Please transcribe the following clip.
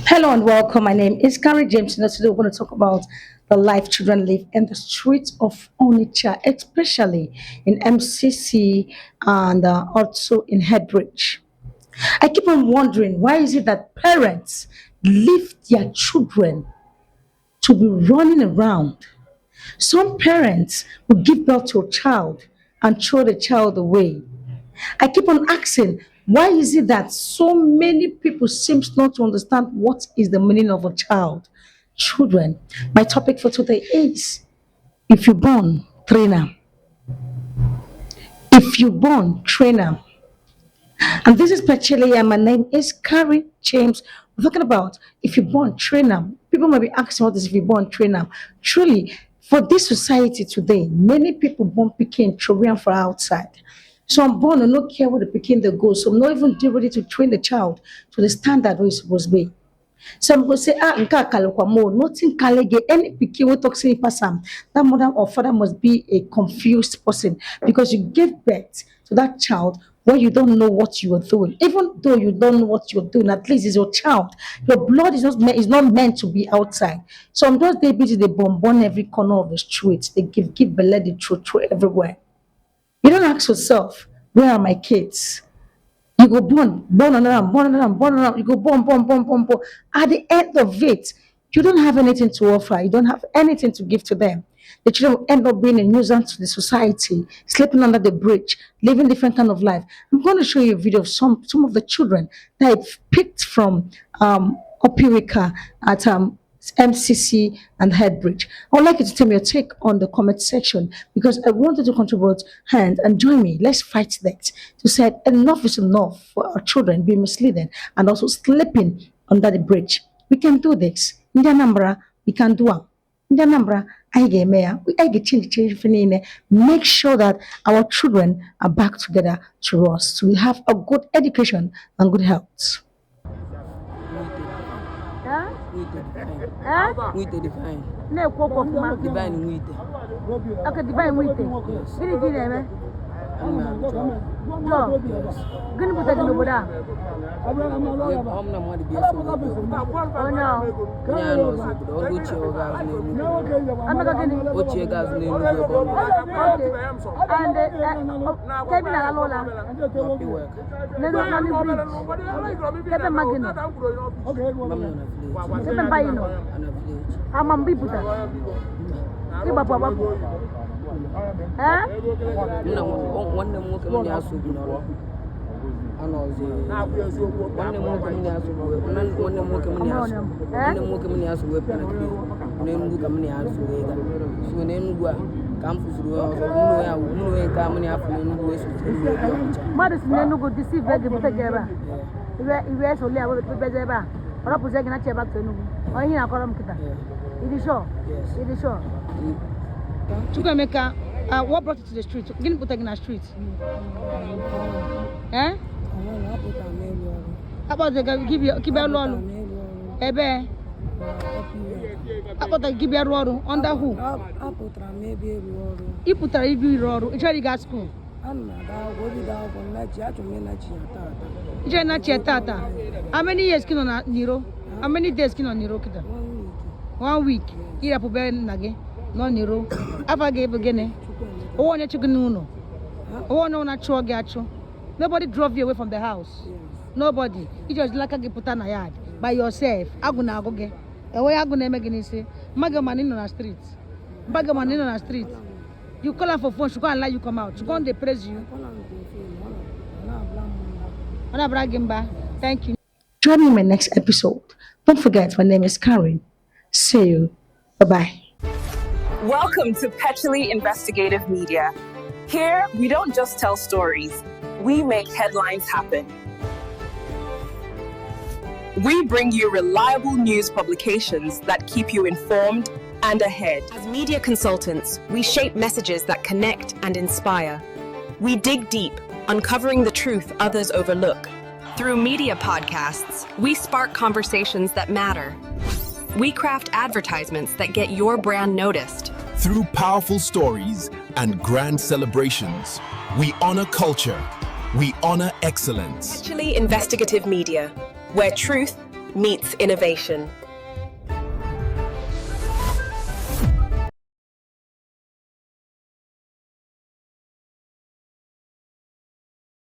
Hello and welcome. My name is Carrie James, and today we're going to talk about the life children live in the streets of Onitsha, especially in MCC and also in Headbridge. I keep on wondering, why is it that parents leave their children to be running around? Some parents will give birth to a child and throw the child away. I keep on asking, why is it that so many people seems not to understand what is the meaning of a child? Children. My topic for today is, if you born, trainer. If you born, trainer. And this is Pachelia. My name is Carrie James. We're talking about if you born, trainer. People might be asking what is if you born, trainer. Truly, for this society today, many people born picking children for outside. So I'm born and not care where the picking they go. So I'm not even ready to train the child to the standard where it's supposed to be. Some go say, nka kale kwa mo, nothing kalege, any pikin we talk say person, that mother or father must be a confused person because you give birth to that child when you don't know what you are doing. Even though you don't know what you're doing, at least it's your child. Your blood is not meant to be outside. Some those babies they bomb every corner of the street. They give belly the through everywhere. You don't ask yourself, where are my kids? You go born another, born another, born another. You go born. At the end of it, you don't have anything to offer. You don't have anything to give to them. The children will end up being a nuisance to the society, sleeping under the bridge, living different kind of life. I'm going to show you a video of some of the children that I picked from Opirica at MCC and Headbridge. I would like you to tell me your take on the comment section because I wanted to contribute and join me. Let's fight that to say enough is enough for our children being misleading and also sleeping under the bridge. We can do this. In the Anambra, we can do it. In the Anambra, I get mayor. I get change for make sure that our children are back together to us. So we have a good education and good health. Mwite define. Ne kwokwo kuma. Divine mwite. Okay, divine mwite. Yes. Gini gini eme? I'm So, gini buta gini boda. na mwadi biya so. Oh no. Kanya no so. Ogo chi oga ne. Amaka gini. Ochi gas ne no go. Okay. And kebi na lola. Happy work. Ne no kami bridge. Kebe magino. Mam no na village. Kebe mbayino. Ana village. Amambi buta. Iba babu. Eh? Muna wannan mu kaman ya so bi no. Ana ozi. Wannan mu kaman ya so. Wannan mu kaman ya so. Wannan mu kaman ya so we pena bi. Ne ndu kaman ya so we ga. So ne ndu a kam fusuru muno ya ka mani afu ne ndu we so. Madu sine nugo deceive ege buta geba. Iwe so le awo be geba. Ora puse gina cheba to nugo. O hin akoro mkita. It is sure. Yes. It is sure. Chukwemeka, what brought you to the street? Gini put in the street? Eh? About the give you Lolo. Ebe. About the give you Roro. Under who? You put a review Roro. It's already got school. It's not tata. How many years can on Niro? How many days can on Niro? 1 week. Here up again. No Niro. Ava gave again. Oh, want you to know. Oh, no, not sure. Nobody drove you away from the house. Nobody. You just like a put on a yard by yourself. I'm gonna go get. Away, I'm gonna make it say, Magaman in on the street. Bagaman in on the street. You call her for phone, she can't let you come out. She can't they praise you. I'm bragging back. Thank you. Join me in my next episode. Don't forget, my name is Karen. See you. Bye bye. Welcome to Petually Investigative Media. Here, we don't just tell stories, we make headlines happen. We bring you reliable news publications that keep you informed and ahead. As media consultants, we shape messages that connect and inspire. We dig deep, uncovering the truth others overlook. Through media podcasts, we spark conversations that matter. We craft advertisements that get your brand noticed. Through powerful stories and grand celebrations, we honor culture, we honor excellence. Actually investigative media, where truth meets innovation.